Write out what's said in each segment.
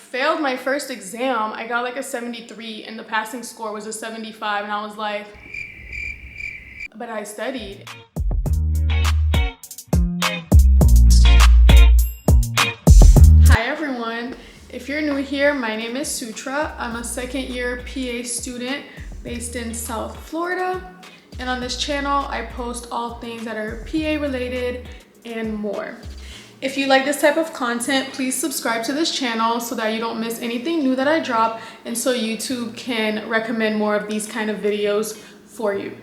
failed my first exam. I got like a 73 and the passing score was a 75, and I was like, but I studied. Hi everyone, if you're new here, my name is Sutra. I'm a second year PA student based in South Florida. And on this channel, I post all things that are PA related and more. If you like this type of content, please subscribe to this channel so that you don't miss anything new that I drop, and so YouTube can recommend more of these kind of videos for you.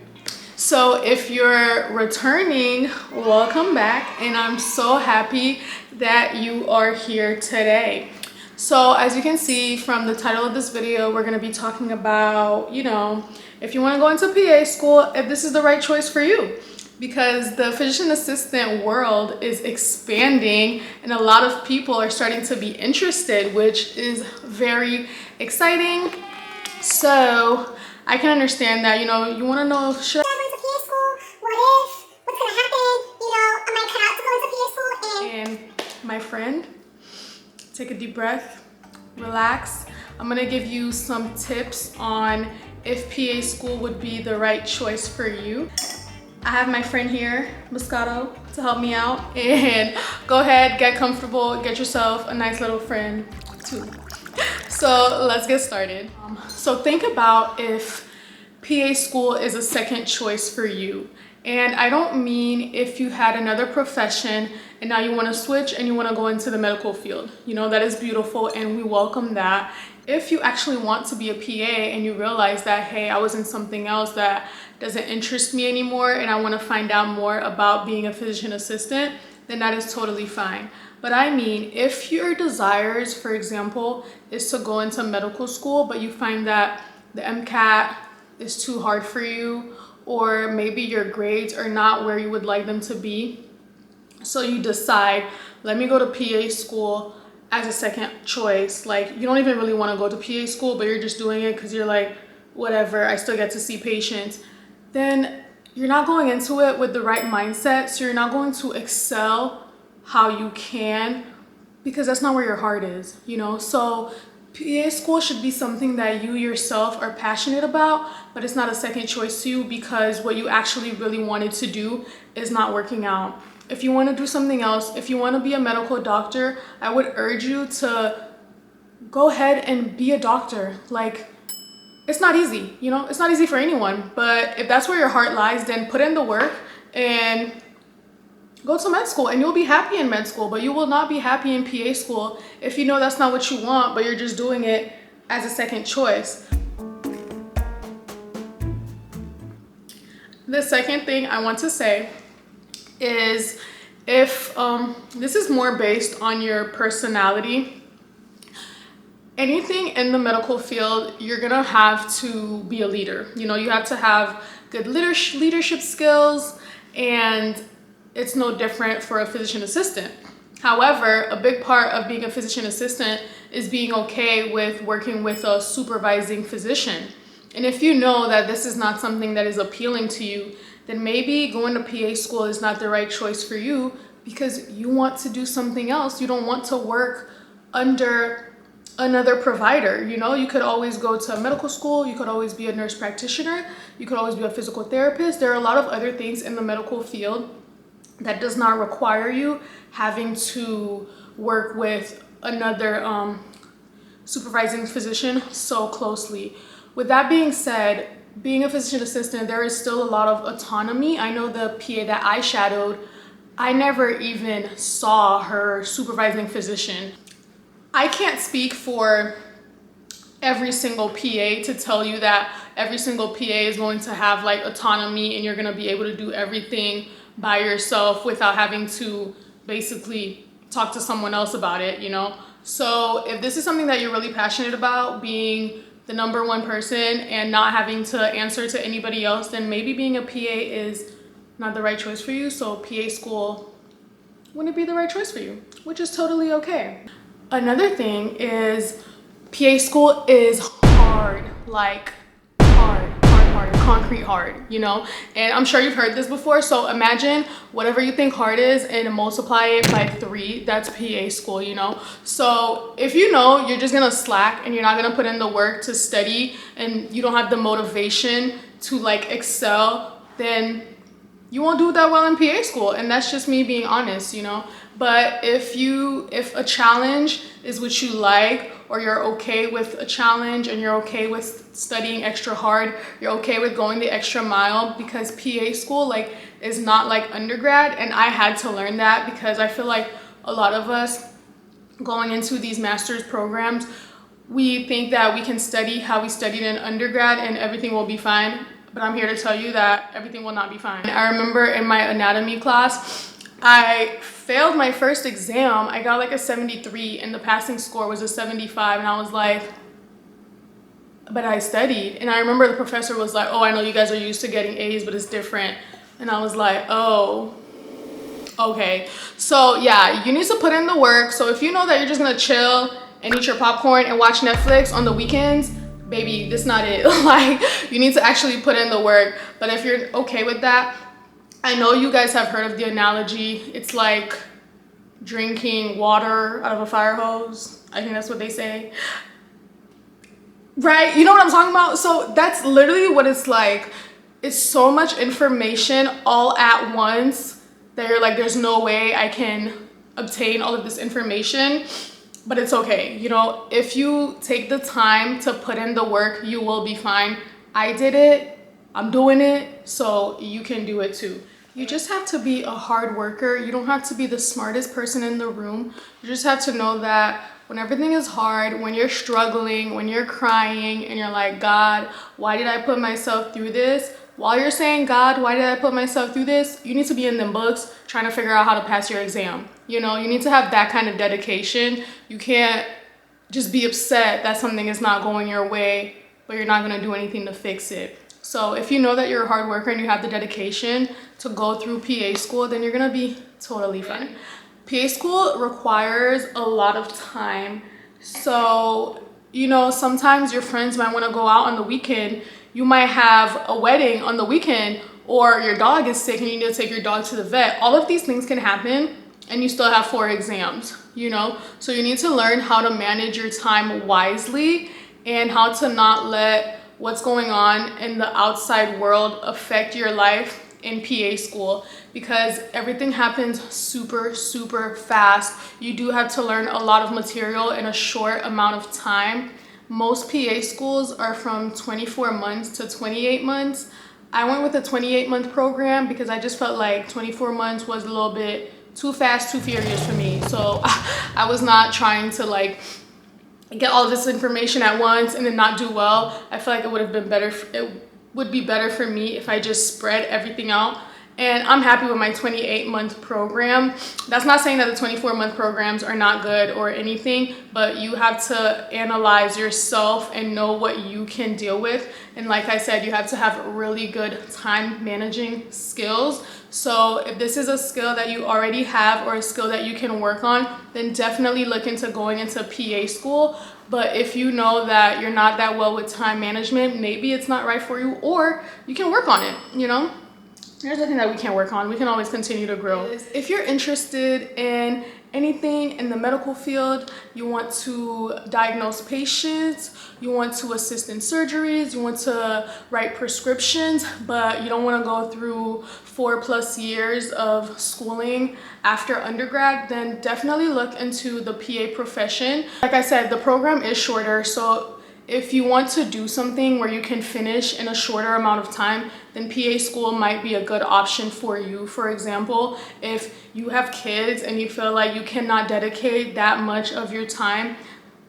So if you're returning, welcome back, and I'm so happy that you are here today. So as you can see from the title of this video, we're going to be talking about, if you want to go into PA school, if this is the right choice for you. Because the physician assistant world is expanding and a lot of people are starting to be interested, which is very exciting. So I can understand that, you want to know, should I go into PA school? What if? What's going to happen? Am I cut out to go into PA school? And my friend, take a deep breath, relax. I'm going to give you some tips on if PA school would be the right choice for you. I have my friend here, Moscato, to help me out, and go ahead, get comfortable, get yourself a nice little friend too. So let's get started. So think about if PA school is a second choice for you. And I don't mean if you had another profession and now you want to switch and you want to go into the medical field. That is beautiful and we welcome that. If you actually want to be a PA and you realize that, hey, I was in something else that doesn't interest me anymore and I want to find out more about being a physician assistant, then that is totally fine. But I mean, if your desires, for example, is to go into medical school, but you find that the MCAT is too hard for you, or maybe your grades are not where you would like them to be, so you decide, let me go to PA school as a second choice. Like, you don't even really want to go to PA school, but you're just doing it because you're like, whatever, I still get to see patients. Then you're not going into it with the right mindset, so you're not going to excel how you can, because that's not where your heart is, So PA school should be something that you yourself are passionate about, but it's not a second choice to you because what you actually really wanted to do is not working out. If you want to do something else, if you want to be a medical doctor, I would urge you to go ahead and be a doctor. Like, it's not easy, it's not easy for anyone, but if that's where your heart lies, then put in the work and go to med school, and you'll be happy in med school, but you will not be happy in PA school if you know that's not what you want, but you're just doing it as a second choice. The second thing I want to say is, if this is more based on your personality, anything in the medical field, you're gonna have to be a leader. You have to have good leadership skills, and it's no different for a physician assistant. However, a big part of being a physician assistant is being okay with working with a supervising physician. And if you know that this is not something that is appealing to you, then maybe going to PA school is not the right choice for you because you want to do something else. You don't want to work under another provider. You could always go to medical school, you could always be a nurse practitioner, you could always be a physical therapist. There are a lot of other things in the medical field that does not require you having to work with another supervising physician so closely. With that being said, being a physician assistant, there is still a lot of autonomy. I know the PA that I shadowed, I never even saw her supervising physician. I can't speak for every single PA to tell you that every single PA is going to have like autonomy and you're going to be able to do everything by yourself without having to basically talk to someone else about it, So if this is something that you're really passionate about, being the number one person and not having to answer to anybody else, then maybe being a PA is not the right choice for you. So PA school wouldn't be the right choice for you, which is totally okay. Another thing is PA school is hard, like hard. hard, concrete hard, you know? And I'm sure you've heard this before. So imagine whatever you think hard is and multiply it by 3. That's PA school, you know? So if you know you're just gonna slack and you're not gonna put in the work to study and you don't have the motivation to like excel, then you won't do that well in PA school. And that's just me being honest, you know? But if a challenge is what you like, or you're okay with a challenge and you're okay with studying extra hard, you're okay with going the extra mile, because PA school like is not like undergrad. And I had to learn that, because I feel like a lot of us going into these master's programs, we think that we can study how we studied in undergrad and everything will be fine. But I'm here to tell you that everything will not be fine. I remember in my anatomy class, I failed my first exam. I got like a 73 and the passing score was a 75, and I was like, but I studied. And I remember the professor was like, oh, I know you guys are used to getting A's, but it's different. And I was like, oh, okay. So yeah, you need to put in the work. So if you know that you're just gonna chill and eat your popcorn and watch Netflix on the weekends, baby, this is not it. Like, you need to actually put in the work. But if you're okay with that, I know you guys have heard of the analogy. It's like drinking water out of a fire hose. I think that's what they say. Right? You know what I'm talking about? So that's literally what it's like. It's so much information all at once that you're like, there's no way I can obtain all of this information. But it's okay. You know, if you take the time to put in the work, you will be fine. I did it. I'm doing it. So you can do it too. You just have to be a hard worker. You don't have to be the smartest person in the room. You just have to know that when everything is hard, when you're struggling, when you're crying and you're like, God, why did I put myself through this? While you're saying, God, why did I put myself through this? You need to be in them books trying to figure out how to pass your exam. You know, you need to have that kind of dedication. You can't just be upset that something is not going your way, but you're not going to do anything to fix it. So if you know that you're a hard worker and you have the dedication to go through PA school, then you're gonna be totally fine. PA school requires a lot of time. So, you know, sometimes your friends might wanna go out on the weekend. You might have a wedding on the weekend, or your dog is sick and you need to take your dog to the vet. All of these things can happen and you still have 4 exams, you know? So you need to learn how to manage your time wisely and how to not let what's going on in the outside world affect your life in PA school, because everything happens super fast. You do have to learn a lot of material in a short amount of time. Most PA schools are from 24 months to 28 months. I went with a 28-month program because I just felt like 24 months was a little bit too fast, too furious for me. So I was not trying to like get all this information at once and then not do well. I feel like it would have been better. It would be better for me if I just spread everything out. And I'm happy with my 28-month program. That's not saying that the 24-month programs are not good or anything, but you have to analyze yourself and know what you can deal with. And like I said, you have to have really good time managing skills. So if this is a skill that you already have or a skill that you can work on, then definitely look into going into PA school. But if you know that you're not that well with time management, maybe it's not right for you, or you can work on it, you know? There's nothing that we can't work on. We can always continue to grow. If you're interested in anything in the medical field, you want to diagnose patients, you want to assist in surgeries, you want to write prescriptions, but you don't want to go through 4+ years of schooling after undergrad, then definitely look into the PA profession. Like I said, the program is shorter, so if you want to do something where you can finish in a shorter amount of time, then PA school might be a good option for you. For example, if you have kids and you feel like you cannot dedicate that much of your time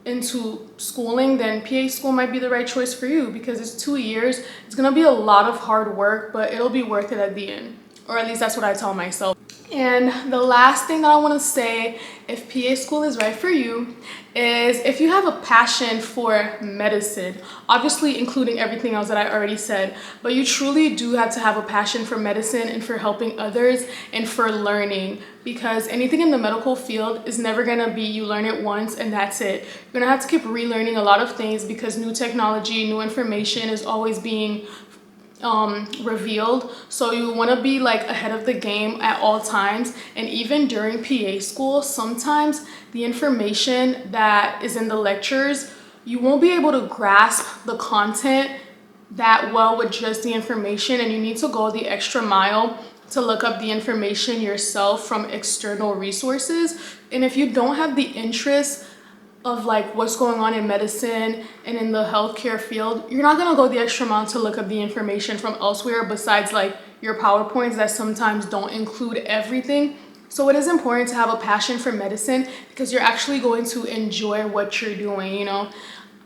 into schooling, then PA school might be the right choice for you, because it's 2 years. It's gonna be a lot of hard work, but it'll be worth it at the end. Or at least that's what I tell myself. And the last thing that I want to say, if PA school is right for you, is if you have a passion for medicine, obviously including everything else that I already said, but you truly do have to have a passion for medicine and for helping others and for learning, because anything in the medical field is never going to be you learn it once and that's it. You're going to have to keep relearning a lot of things, because new technology, new information is always being revealed, so you want to be like ahead of the game at all times. And even during PA school, sometimes the information that is in the lectures, you won't be able to grasp the content that well with just the information, and you need to go the extra mile to look up the information yourself from external resources. And if you don't have the interest of like what's going on in medicine and in the healthcare field, you're not gonna go the extra mile to look up the information from elsewhere besides like your PowerPoints that sometimes don't include everything. So it is important to have a passion for medicine because you're actually going to enjoy what you're doing, you know.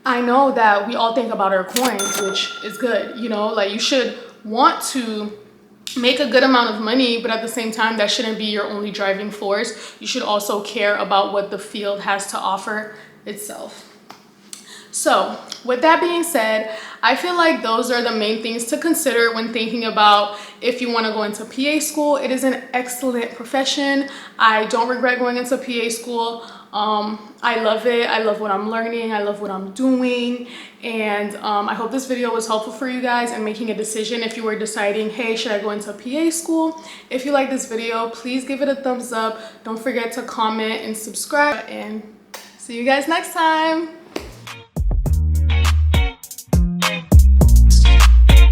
I know that we all think about our coins, which is good, you know, like you should want to make a good amount of money, but at the same time, that shouldn't be your only driving force. You should also care about what the field has to offer itself. So with that being said, I feel like those are the main things to consider when thinking about if you want to go into PA school. It is an excellent profession. I don't regret going into PA school. I love it. I love what I'm learning. I love what I'm doing. And I hope this video was helpful for you guys in making a decision if you were deciding, hey, should I go into PA school? If you like this video, please give it a thumbs up. Don't forget to comment and subscribe, and see you guys next time.